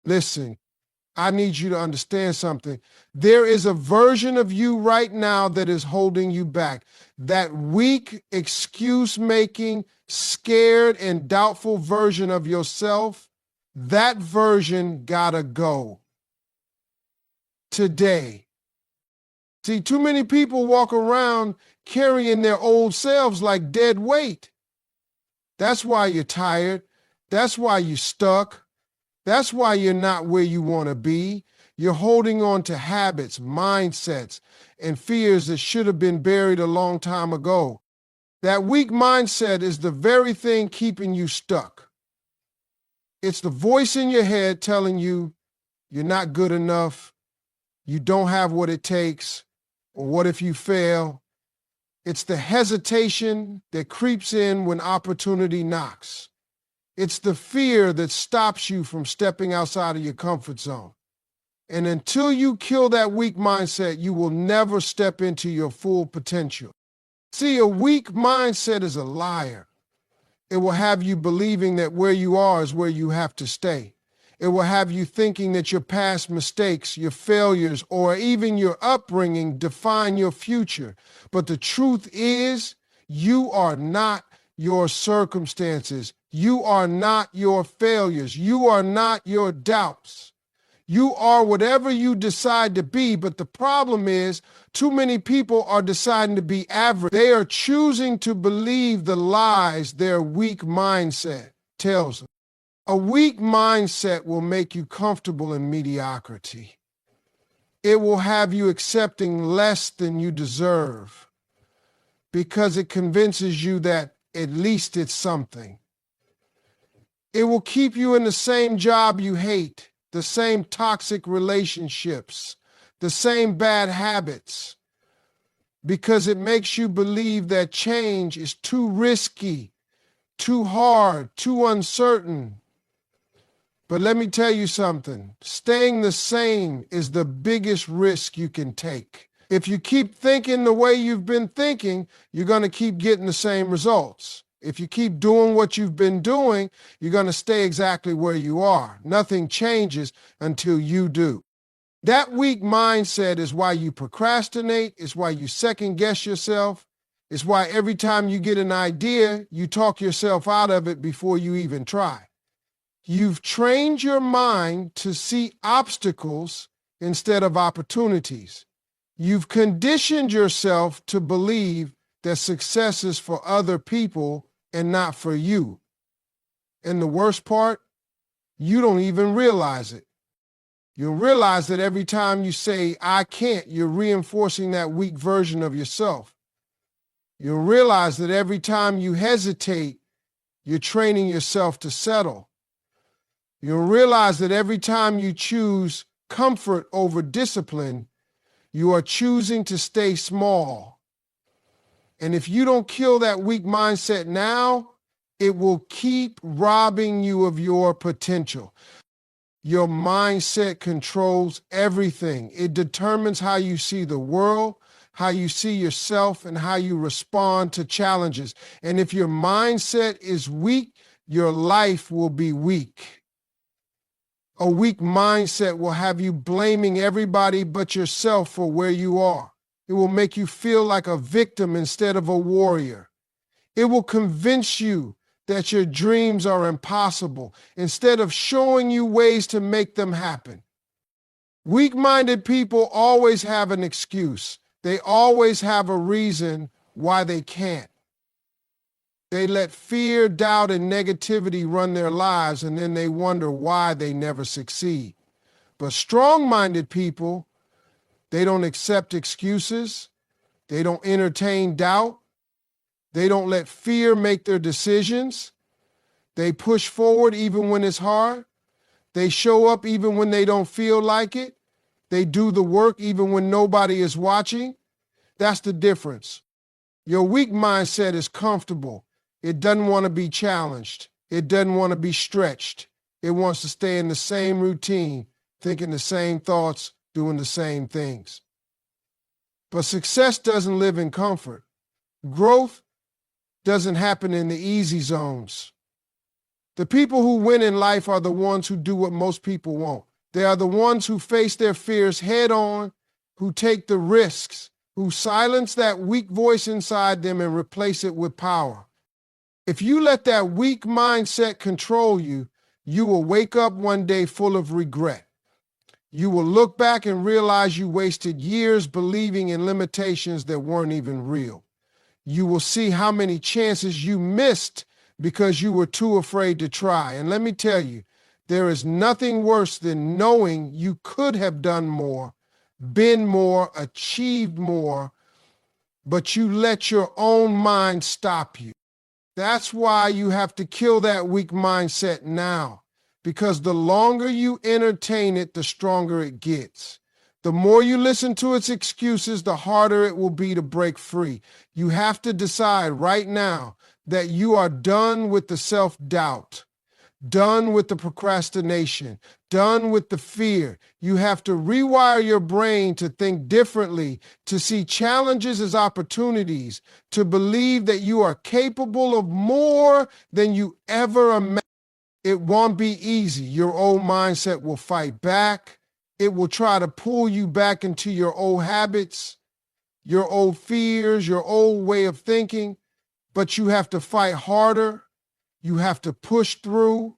Listen, I need you to understand something. There is a version of you right now that is holding you back. That weak, excuse-making, scared, and doubtful version of yourself, that version gotta go today. See, too many people walk around carrying their old selves like dead weight. That's why you're tired. That's why you're stuck. That's why you're not where you want to be. You're holding on to habits, mindsets, and fears that should have been buried a long time ago. That weak mindset is the very thing keeping you stuck. It's the voice in your head telling you you're not good enough, you don't have what it takes, or what if you fail? It's the hesitation that creeps in when opportunity knocks. It's the fear that stops you from stepping outside of your comfort zone. And until you kill that weak mindset, you will never step into your full potential. See, a weak mindset is a liar. It will have you believing that where you are is where you have to stay. It will have you thinking that your past mistakes, your failures, or even your upbringing define your future. But the truth is, you are not your circumstances. You are not your failures. You are not your doubts. You are whatever you decide to be, but the problem is too many people are deciding to be average. They are choosing to believe the lies their weak mindset tells them. A weak mindset will make you comfortable in mediocrity. It will have you accepting less than you deserve because it convinces you that at least it's something. It will keep you in the same job you hate, the same toxic relationships, the same bad habits, because it makes you believe that change is too risky, too hard, too uncertain. But let me tell you something, staying the same is the biggest risk you can take. If you keep thinking the way you've been thinking, you're going to keep getting the same results. If you keep doing what you've been doing, you're going to stay exactly where you are. Nothing changes until you do. That weak mindset is why you procrastinate. It's why you second guess yourself. It's why every time you get an idea, you talk yourself out of it before you even try. You've trained your mind to see obstacles instead of opportunities. You've conditioned yourself to believe that success is for other people and not for you. And the worst part, you don't even realize it. You'll realize that every time you say, I can't, you're reinforcing that weak version of yourself. You'll realize that every time you hesitate, you're training yourself to settle. You'll realize that every time you choose comfort over discipline, you are choosing to stay small. And if you don't kill that weak mindset now, it will keep robbing you of your potential. Your mindset controls everything. It determines how you see the world, how you see yourself, and how you respond to challenges. And if your mindset is weak, your life will be weak. A weak mindset will have you blaming everybody but yourself for where you are. It will make you feel like a victim instead of a warrior. It will convince you that your dreams are impossible instead of showing you ways to make them happen. Weak-minded people always have an excuse. They always have a reason why they can't. They let fear, doubt, and negativity run their lives, and then they wonder why they never succeed. But strong-minded people, they don't accept excuses. They don't entertain doubt. They don't let fear make their decisions. They push forward even when it's hard. They show up even when they don't feel like it. They do the work even when nobody is watching. That's the difference. Your weak mindset is comfortable. It doesn't want to be challenged. It doesn't want to be stretched. It wants to stay in the same routine, thinking the same thoughts, doing the same things. But success doesn't live in comfort. Growth doesn't happen in the easy zones. The people who win in life are the ones who do what most people won't. They are the ones who face their fears head on, who take the risks, who silence that weak voice inside them and replace it with power. If you let that weak mindset control you, you will wake up one day full of regret. You will look back and realize you wasted years believing in limitations that weren't even real. You will see how many chances you missed because you were too afraid to try. And let me tell you, there is nothing worse than knowing you could have done more, been more, achieved more, but you let your own mind stop you. That's why you have to kill that weak mindset now, because the longer you entertain it, the stronger it gets. The more you listen to its excuses, the harder it will be to break free. You have to decide right now that you are done with the self-doubt, done with the procrastination, done with the fear. You have to rewire your brain to think differently, to see challenges as opportunities, to believe that you are capable of more than you ever imagined. It won't be easy. Your old mindset will fight back. It will try to pull you back into your old habits, your old fears, your old way of thinking, but you have to fight harder. You have to push through.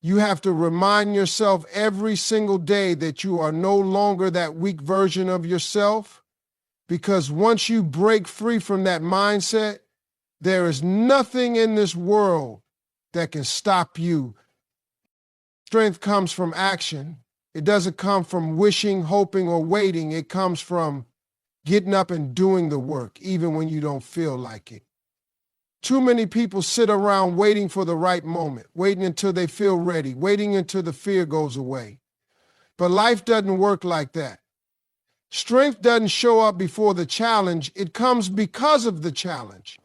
You have to remind yourself every single day that you are no longer that weak version of yourself, because once you break free from that mindset, there is nothing in this world that can stop you. Strength comes from action. It doesn't come from wishing, hoping, or waiting. It comes from getting up and doing the work, even when you don't feel like it. Too many people sit around waiting for the right moment, waiting until they feel ready, waiting until the fear goes away. But life doesn't work like that. Strength doesn't show up before the challenge. It comes because of the challenge.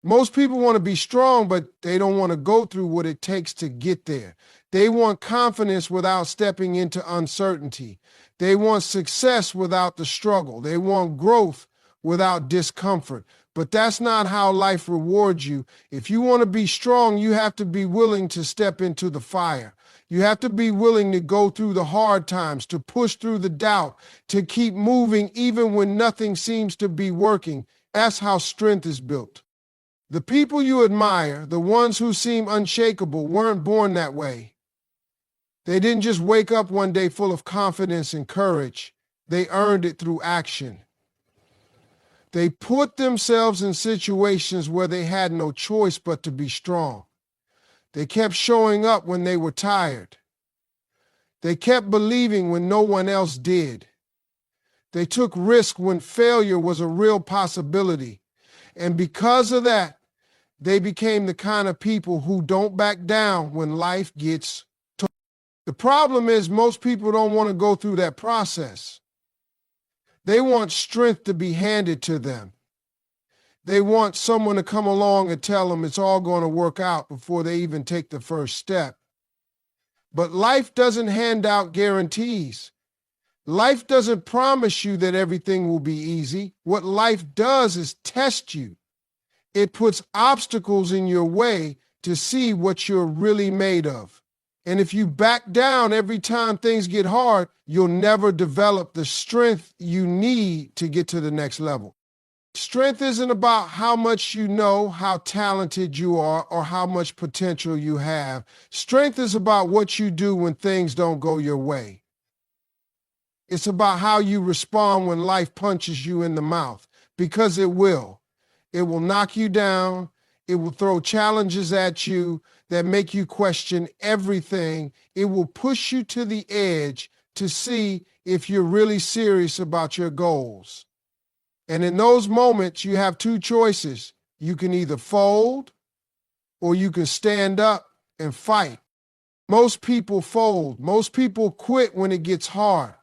Most people want to be strong, but they don't want to go through what it takes to get there. They want confidence without stepping into uncertainty. They want success without the struggle. They want growth without discomfort. But that's not how life rewards you. If you want to be strong, you have to be willing to step into the fire. You have to be willing to go through the hard times, to push through the doubt, to keep moving even when nothing seems to be working. That's how strength is built. The people you admire, the ones who seem unshakable, weren't born that way. They didn't just wake up one day full of confidence and courage. They earned it through action. They put themselves in situations where they had no choice but to be strong. They kept showing up when they were tired. They kept believing when no one else did. They took risk when failure was a real possibility. And because of that, they became the kind of people who don't back down when life gets tough. The problem is most people don't want to go through that process. They want strength to be handed to them. They want someone to come along and tell them it's all going to work out before they even take the first step. But life doesn't hand out guarantees. Life doesn't promise you that everything will be easy. What life does is test you. It puts obstacles in your way to see what you're really made of. And if you back down every time things get hard, you'll never develop the strength you need to get to the next level. Strength isn't about how much you know, how talented you are, or how much potential you have. Strength is about what you do when things don't go your way. It's about how you respond when life punches you in the mouth, because it will. It will knock you down. It will throw challenges at you that make you question everything. It will push you to the edge to see if you're really serious about your goals. And in those moments, you have two choices. You can either fold or you can stand up and fight. Most people fold. Most people quit when it gets hard.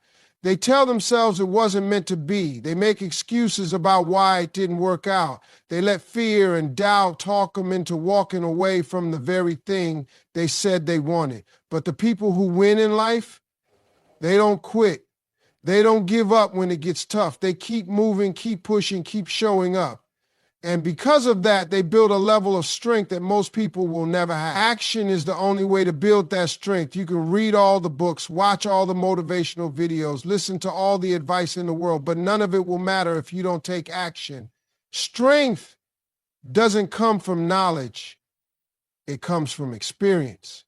They tell themselves it wasn't meant to be. They make excuses about why it didn't work out. They let fear and doubt talk them into walking away from the very thing they said they wanted. But the people who win in life, they don't quit. They don't give up when it gets tough. They keep moving, keep pushing, keep showing up. And because of that, they build a level of strength that most people will never have. Action is the only way to build that strength. You can read all the books, watch all the motivational videos, listen to all the advice in the world, but none of it will matter if you don't take action. Strength doesn't come from knowledge. It comes from experience.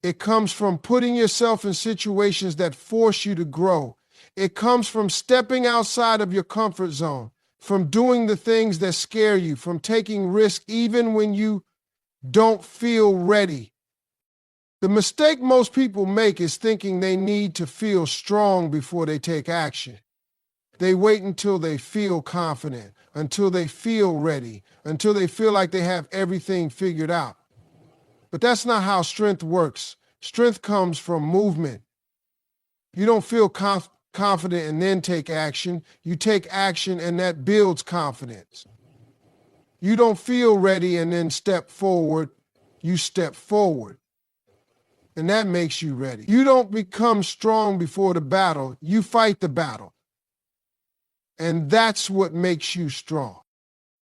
It comes from putting yourself in situations that force you to grow. It comes from stepping outside of your comfort zone, from doing the things that scare you, from taking risks even when you don't feel ready. The mistake most people make is thinking they need to feel strong before they take action. They wait until they feel confident, until they feel ready, until they feel like they have everything figured out. But that's not how strength works. Strength comes from movement. You don't feel confident and then take action. You take action and that builds confidence. You don't feel ready and then step forward. You step forward. And that makes you ready. You don't become strong before the battle. You fight the battle. And that's what makes you strong.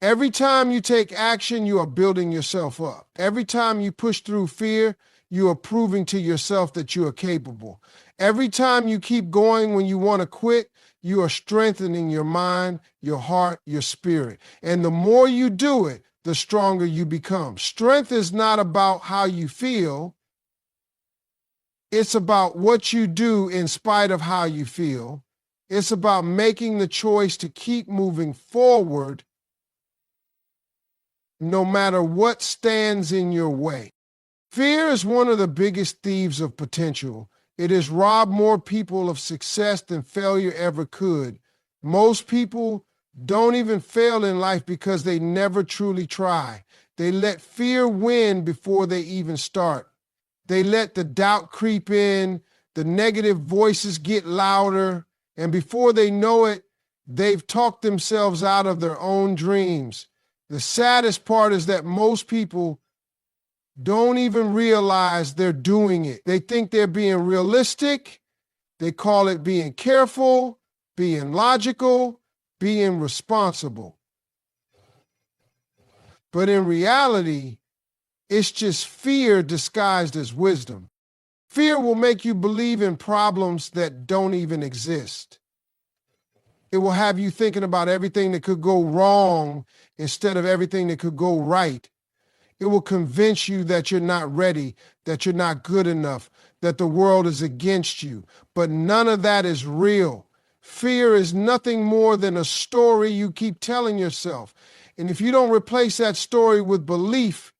Every time you take action, you are building yourself up. Every time you push through fear, you are proving to yourself that you are capable. Every time you keep going when you want to quit, you are strengthening your mind, your heart, your spirit. And the more you do it, the stronger you become. Strength is not about how you feel. It's about what you do in spite of how you feel. It's about making the choice to keep moving forward no matter what stands in your way. Fear is one of the biggest thieves of potential. It has robbed more people of success than failure ever could. Most people don't even fail in life because they never truly try. They let fear win before they even start. They let the doubt creep in, the negative voices get louder, and before they know it, they've talked themselves out of their own dreams. The saddest part is that most people don't even realize they're doing it. They think they're being realistic. They call it being careful, being logical, being responsible. But in reality, it's just fear disguised as wisdom. Fear will make you believe in problems that don't even exist. It will have you thinking about everything that could go wrong instead of everything that could go right. It will convince you that you're not ready, that you're not good enough, that the world is against you. But none of that is real. Fear is nothing more than a story you keep telling yourself. And if you don't replace that story with belief,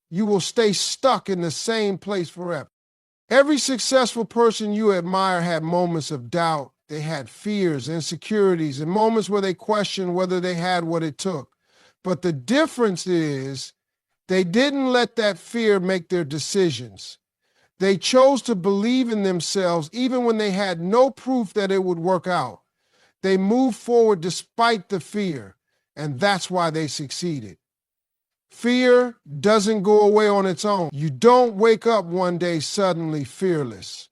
you will stay stuck in the same place forever. Every successful person you admire had moments of doubt. They had fears, insecurities, and moments where they questioned whether they had what it took. But the difference is they didn't let that fear make their decisions. They chose to believe in themselves even when they had no proof that it would work out. They moved forward despite the fear, and that's why they succeeded. Fear doesn't go away on its own. You don't wake up one day suddenly fearless.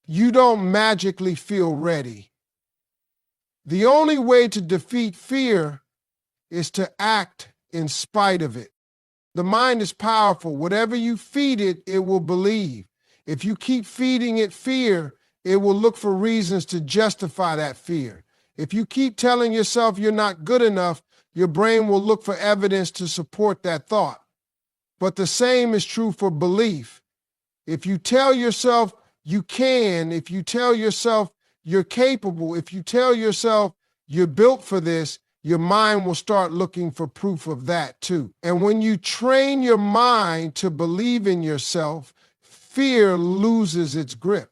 You don't magically feel ready. The only way to defeat fear is to act in spite of it. The mind is powerful. Whatever you feed it, it will believe. If you keep feeding it fear, it will look for reasons to justify that fear. If you keep telling yourself you're not good enough, your brain will look for evidence to support that thought. But the same is true for belief. If you tell yourself you can, if you tell yourself you're capable, if you tell yourself you're built for this, your mind will start looking for proof of that too. And when you train your mind to believe in yourself, fear loses its grip.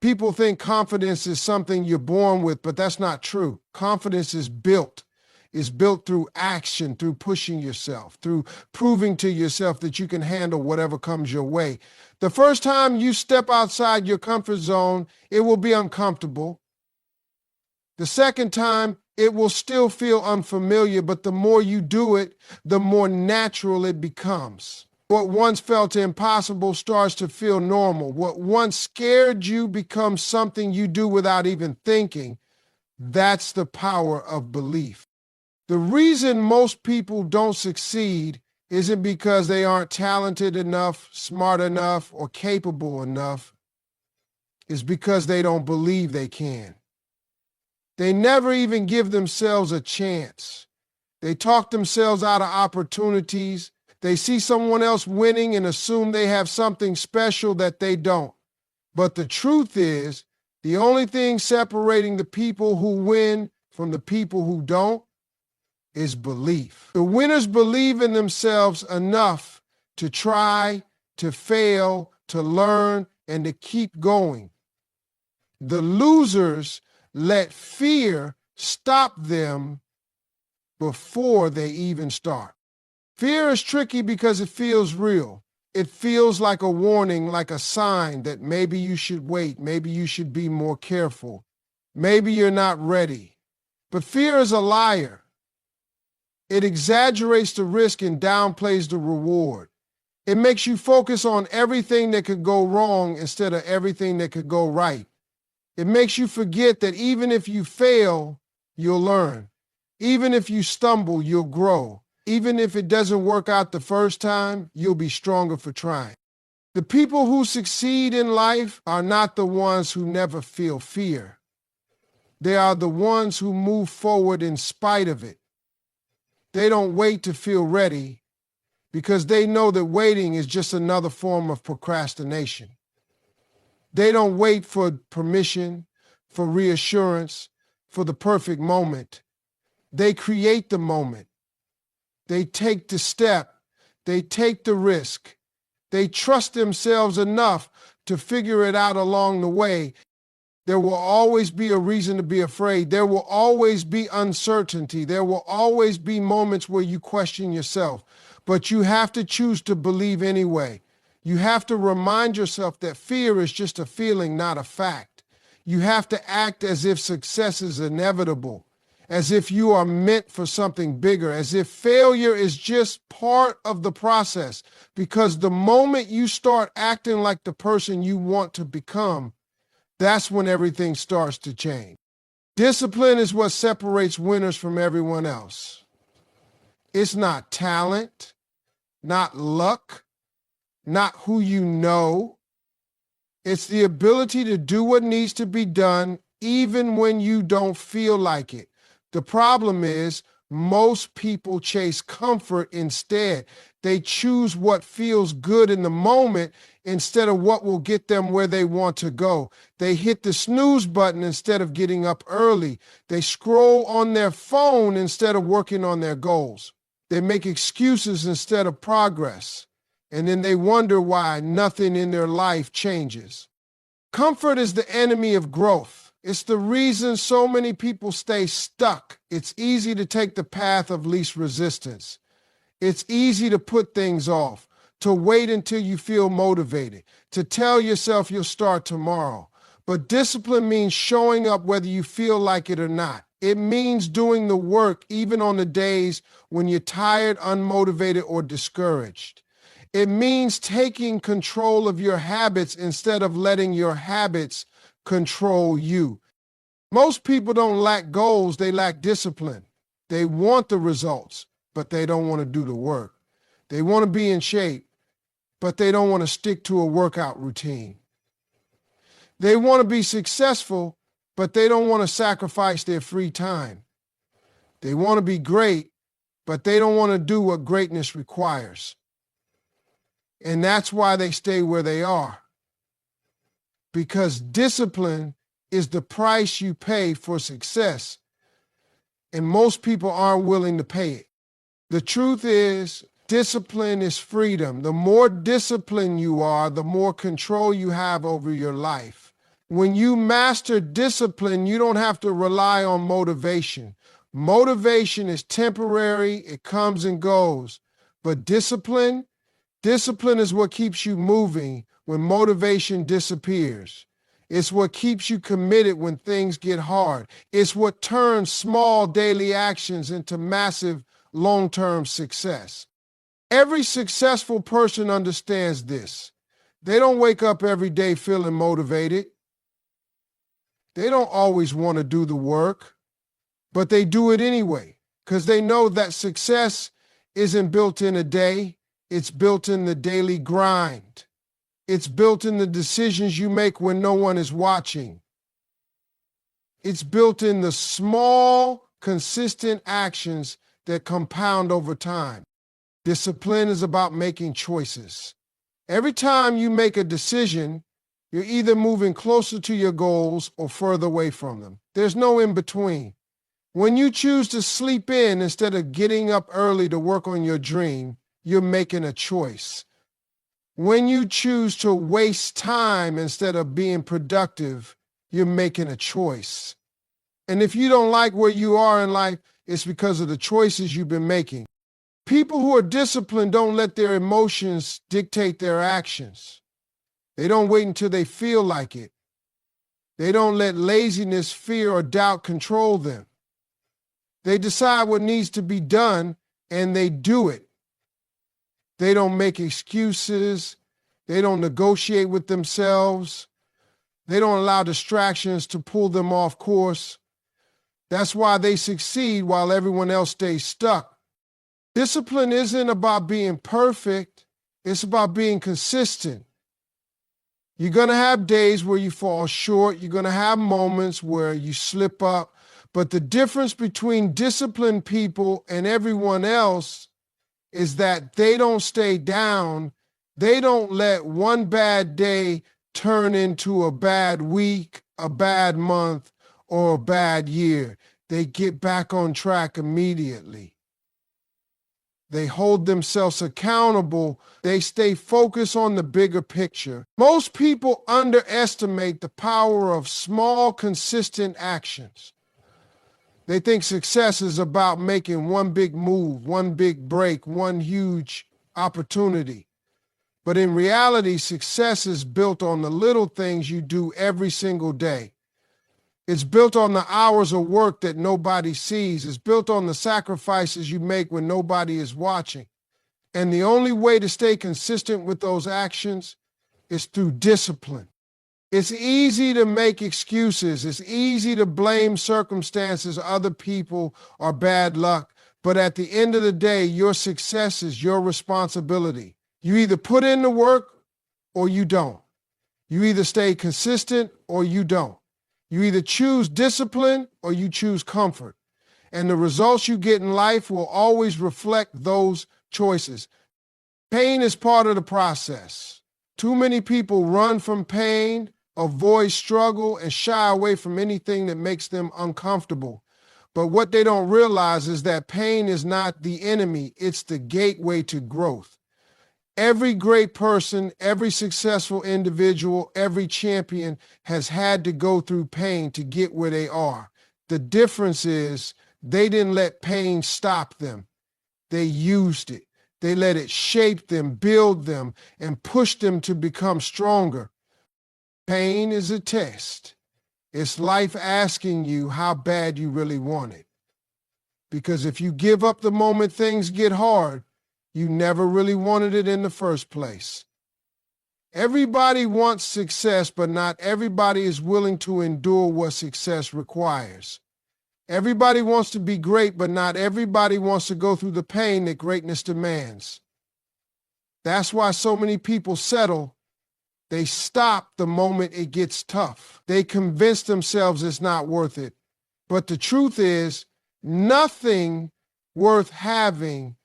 People think confidence is something you're born with, but that's not true. Confidence is built. It's built through action, through pushing yourself, through proving to yourself that you can handle whatever comes your way. The first time you step outside your comfort zone, it will be uncomfortable. The second time, it will still feel unfamiliar, but the more you do it, the more natural it becomes. What once felt impossible starts to feel normal. What once scared you becomes something you do without even thinking. That's the power of belief. The reason most people don't succeed isn't because they aren't talented enough, smart enough, or capable enough. It's because they don't believe they can. They never even give themselves a chance. They talk themselves out of opportunities. They see someone else winning and assume they have something special that they don't. But the truth is, the only thing separating the people who win from the people who don't is belief. The winners believe in themselves enough to try, to fail, to learn, and to keep going. The losers let fear stop them before they even start. Fear is tricky because it feels real. It feels like a warning, like a sign that maybe you should wait, maybe you should be more careful, maybe you're not ready. But fear is a liar. It exaggerates the risk and downplays the reward. It makes you focus on everything that could go wrong instead of everything that could go right. It makes you forget that even if you fail, you'll learn. Even if you stumble, you'll grow. Even if it doesn't work out the first time, you'll be stronger for trying. The people who succeed in life are not the ones who never feel fear. They are the ones who move forward in spite of it. They don't wait to feel ready because they know that waiting is just another form of procrastination. They don't wait for permission, for reassurance, for the perfect moment. They create the moment. They take the step. They take the risk. They trust themselves enough to figure it out along the way. There will always be a reason to be afraid. There will always be uncertainty. There will always be moments where you question yourself. But you have to choose to believe anyway. You have to remind yourself that fear is just a feeling, not a fact. You have to act as if success is inevitable, as if you are meant for something bigger, as if failure is just part of the process. Because the moment you start acting like the person you want to become, that's when everything starts to change. Discipline is what separates winners from everyone else. It's not talent, not luck, not who you know. It's the ability to do what needs to be done even when you don't feel like it. The problem is most people chase comfort instead. They choose what feels good in the moment instead of what will get them where they want to go. They hit the snooze button instead of getting up early. They scroll on their phone instead of working on their goals. They make excuses instead of progress. And then they wonder why nothing in their life changes. Comfort is the enemy of growth. It's the reason so many people stay stuck. It's easy to take the path of least resistance. It's easy to put things off, to wait until you feel motivated, to tell yourself you'll start tomorrow. But discipline means showing up whether you feel like it or not. It means doing the work even on the days when you're tired, unmotivated, or discouraged. It means taking control of your habits instead of letting your habits control you. Most people don't lack goals, they lack discipline. They want the results, but they don't want to do the work. They want to be in shape, but they don't want to stick to a workout routine. They want to be successful, but they don't want to sacrifice their free time. They want to be great, but they don't want to do what greatness requires. And that's why they stay where they are. Because discipline is the price you pay for success, and most people aren't willing to pay it. The truth is, discipline is freedom. The more disciplined you are, the more control you have over your life. When you master discipline, you don't have to rely on motivation. Motivation is temporary, it comes and goes. But discipline is what keeps you moving when motivation disappears. It's what keeps you committed when things get hard. It's what turns small daily actions into massive long-term success. Every successful person understands this. They don't wake up every day feeling motivated. They don't always want to do the work, but they do it anyway. because they know that success isn't built in a day. It's built in the daily grind. It's built in the decisions you make when no one is watching. It's built in the small, consistent actions that compound over time. Discipline is about making choices. Every time you make a decision, you're either moving closer to your goals or further away from them. There's no in between. When you choose to sleep in instead of getting up early to work on your dream, you're making a choice. When you choose to waste time instead of being productive, you're making a choice. And if you don't like where you are in life, it's because of the choices you've been making. People who are disciplined don't let their emotions dictate their actions. They don't wait until they feel like it. They don't let laziness, fear, or doubt control them. They decide what needs to be done, and they do it. They don't make excuses. They don't negotiate with themselves. They don't allow distractions to pull them off course. That's why they succeed while everyone else stays stuck. Discipline isn't about being perfect. It's about being consistent. You're going to have days where you fall short. You're going to have moments where you slip up. But the difference between disciplined people and everyone else is that they don't stay down. They don't let one bad day turn into a bad week, a bad month, or a bad year. They get back on track immediately. They hold themselves accountable. They stay focused on the bigger picture. Most people underestimate the power of small, consistent actions. They think success is about making one big move, one big break, one huge opportunity. But in reality, success is built on the little things you do every single day. It's built on the hours of work that nobody sees. It's built on the sacrifices you make when nobody is watching. And the only way to stay consistent with those actions is through discipline. It's easy to make excuses. It's easy to blame circumstances, other people, or bad luck. But at the end of the day, your success is your responsibility. You either put in the work or you don't. You either stay consistent or you don't. You either choose discipline or you choose comfort. And the results you get in life will always reflect those choices. Pain is part of the process. Too many people run from pain, avoid struggle, and shy away from anything that makes them uncomfortable. But what they don't realize is that pain is not the enemy, it's the gateway to growth. Every great person, every successful individual, every champion has had to go through pain to get where they are. The difference is they didn't let pain stop them. They used it. They let it shape them, build them, and push them to become stronger. Pain is a test. It's life asking you how bad you really want it. Because if you give up the moment things get hard, you never really wanted it in the first place. Everybody wants success, but not everybody is willing to endure what success requires. Everybody wants to be great, but not everybody wants to go through the pain that greatness demands. That's why so many people settle. They stop the moment it gets tough. They convince themselves it's not worth it. But the truth is, nothing worth having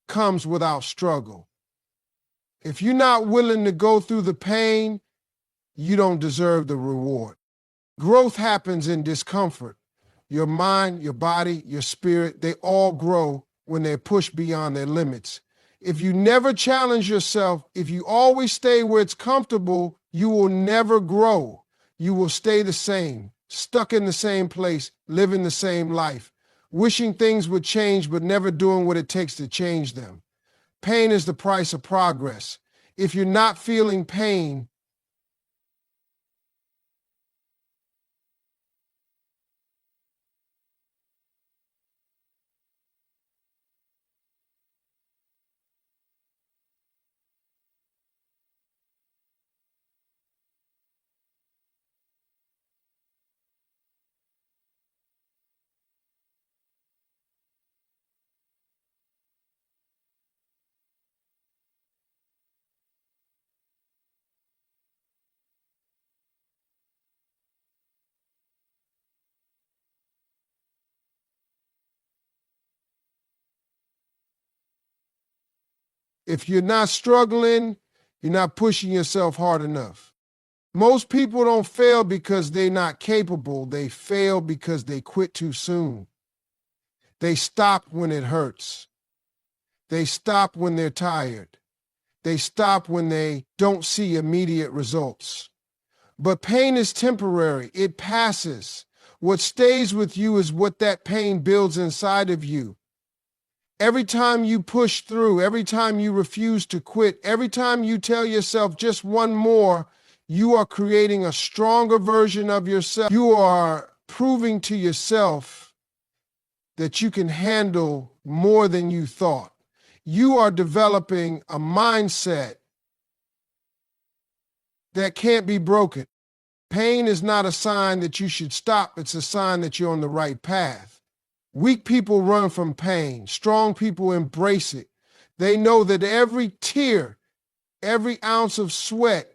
comes without struggle. If you're not willing to go through the pain, you don't deserve the reward. Growth happens in discomfort. Your mind, your body, your spirit, they all grow when they're pushed beyond their limits. If you never challenge yourself, if you always stay where it's comfortable, you will never grow. You will stay the same, stuck in the same place, living the same life, wishing things would change but never doing what it takes to change them. Pain is the price of progress. If you're not feeling pain, If you're not struggling, you're not pushing yourself hard enough. Most people don't fail because they're not capable. They fail because they quit too soon. They stop when it hurts. They stop when they're tired. They stop when they don't see immediate results. But pain is temporary. It passes. What stays with you is what that pain builds inside of you. Every time you push through, every time you refuse to quit, every time you tell yourself just one more, you are creating a stronger version of yourself. You are proving to yourself that you can handle more than you thought. You are developing a mindset that can't be broken. Pain is not a sign that you should stop. It's a sign that you're on the right path. Weak people run from pain. Strong people embrace it. They know that every tear, every ounce of sweat,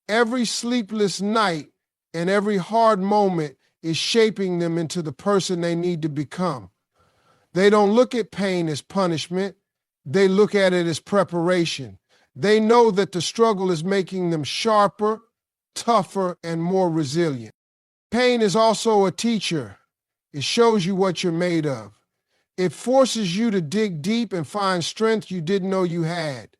every sleepless night, and every hard moment is shaping them into the person they need to become. They don't look at pain as punishment. They look at it as preparation. They know that the struggle is making them sharper, tougher, and more resilient. Pain is also a teacher. It shows you what you're made of. It forces you to dig deep and find strength you didn't know you had.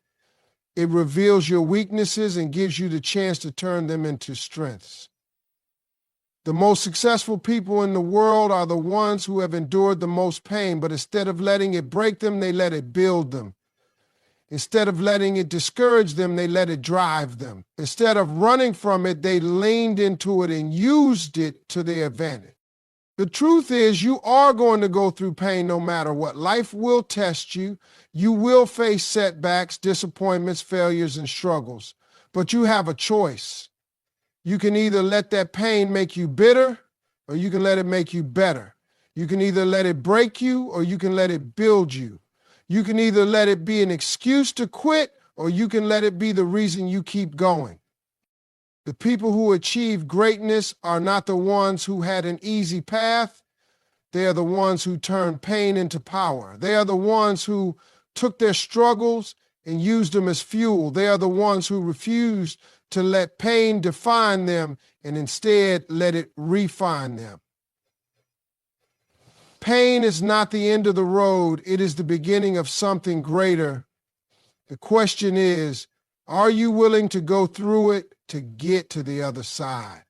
It reveals your weaknesses and gives you the chance to turn them into strengths. The most successful people in the world are the ones who have endured the most pain, but instead of letting it break them, they let it build them. Instead of letting it discourage them, they let it drive them. Instead of running from it, they leaned into it and used it to their advantage. The truth is, you are going to go through pain no matter what. Life will test you. You will face setbacks, disappointments, failures, and struggles. But you have a choice. You can either let that pain make you bitter, or you can let it make you better. You can either let it break you, or you can let it build you. You can either let it be an excuse to quit, or you can let it be the reason you keep going. The people who achieve greatness are not the ones who had an easy path. They are the ones who turned pain into power. They are the ones who took their struggles and used them as fuel. They are the ones who refused to let pain define them and instead let it refine them. Pain is not the end of the road. It is the beginning of something greater. The question is, are you willing to go through it to get to the other side?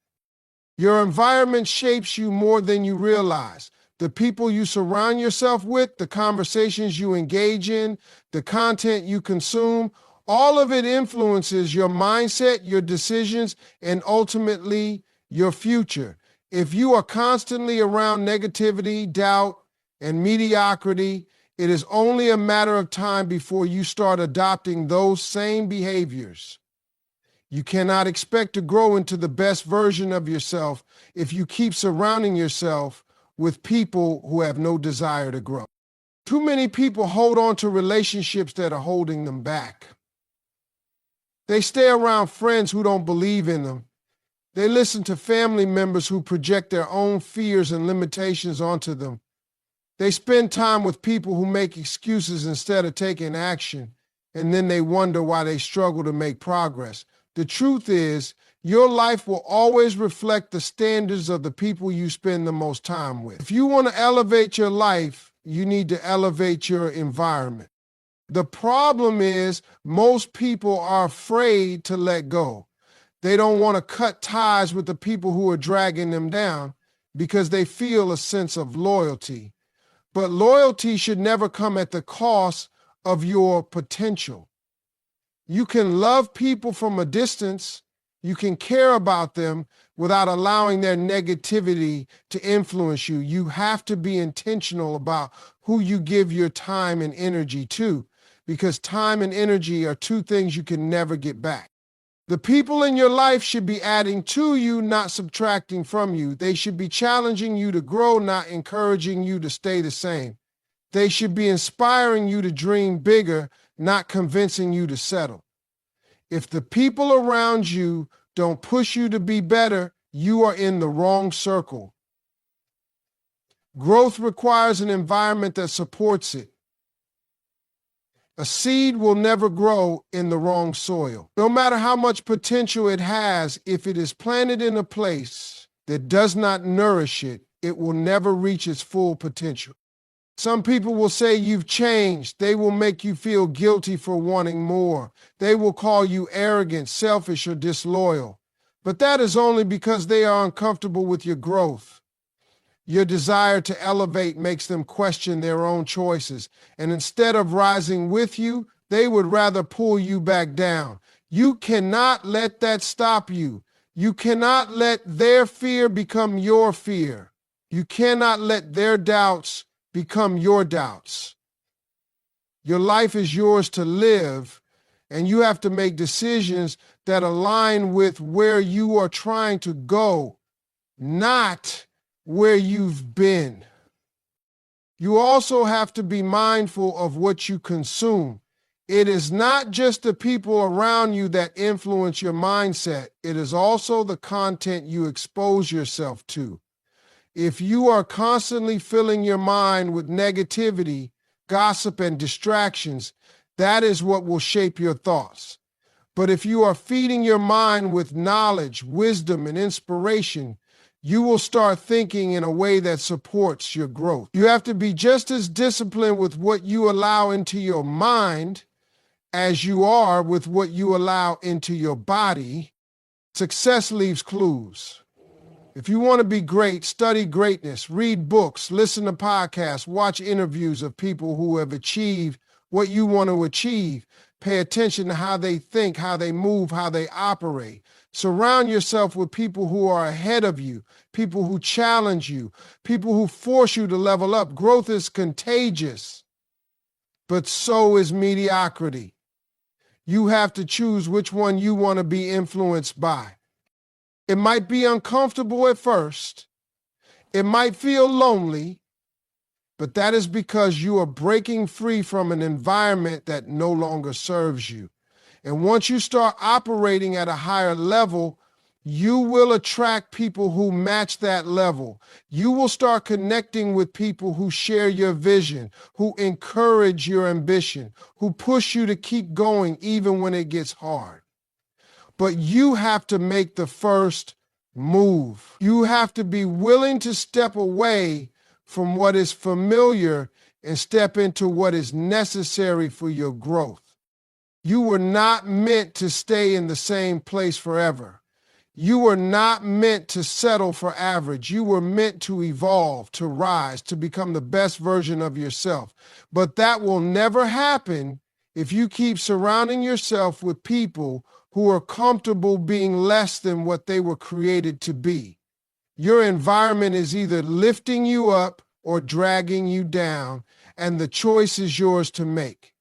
Your environment shapes you more than you realize. The people you surround yourself with, the conversations you engage in, the content you consume, all of it influences your mindset, your decisions, and ultimately your future. If you are constantly around negativity, doubt, and mediocrity, it is only a matter of time before you start adopting those same behaviors. You cannot expect to grow into the best version of yourself if you keep surrounding yourself with people who have no desire to grow. Too many people hold on to relationships that are holding them back. They stay around friends who don't believe in them. They listen to family members who project their own fears and limitations onto them. They spend time with people who make excuses instead of taking action, and then they wonder why they struggle to make progress. The truth is, your life will always reflect the standards of the people you spend the most time with. If you want to elevate your life, you need to elevate your environment. The problem is, most people are afraid to let go. They don't want to cut ties with the people who are dragging them down because they feel a sense of loyalty. But loyalty should never come at the cost of your potential. You can love people from a distance. You can care about them without allowing their negativity to influence you. You have to be intentional about who you give your time and energy to, because time and energy are two things you can never get back. The people in your life should be adding to you, not subtracting from you. They should be challenging you to grow, not encouraging you to stay the same. They should be inspiring you to dream bigger, not convincing you to settle. If the people around you don't push you to be better, you are in the wrong circle. Growth requires an environment that supports it. A seed will never grow in the wrong soil. No matter how much potential it has, if it is planted in a place that does not nourish it, it will never reach its full potential. Some people will say you've changed. They will make you feel guilty for wanting more. They will call you arrogant, selfish, or disloyal. But that is only because they are uncomfortable with your growth. Your desire to elevate makes them question their own choices, and instead of rising with you, they would rather pull you back down. You cannot let that stop you. You cannot let their fear become your fear. You cannot let their doubts become your doubts. Your life is yours to live, and you have to make decisions that align with where you are trying to go, not where you've been. You also have to be mindful of what you consume. It is not just the people around you that influence your mindset. It is also the content you expose yourself to. If you are constantly filling your mind with negativity, gossip, and distractions, that is what will shape your thoughts. But if you are feeding your mind with knowledge, wisdom, and inspiration, you will start thinking in a way that supports your growth. You have to be just as disciplined with what you allow into your mind as you are with what you allow into your body. Success leaves clues. If you want to be great, study greatness, read books, listen to podcasts, watch interviews of people who have achieved what you want to achieve. Pay attention to how they think, how they move, how they operate. Surround yourself with people who are ahead of you, people who challenge you, people who force you to level up. Growth is contagious, but so is mediocrity. You have to choose which one you want to be influenced by. It might be uncomfortable at first. It might feel lonely, but that is because you are breaking free from an environment that no longer serves you. And once you start operating at a higher level, you will attract people who match that level. You will start connecting with people who share your vision, who encourage your ambition, who push you to keep going even when it gets hard. But you have to make the first move. You have to be willing to step away from what is familiar and step into what is necessary for your growth. You were not meant to stay in the same place forever. You were not meant to settle for average. You were meant to evolve, to rise, to become the best version of yourself. But that will never happen if you keep surrounding yourself with people who are comfortable being less than what they were created to be. Your environment is either lifting you up or dragging you down, and the choice is yours to make.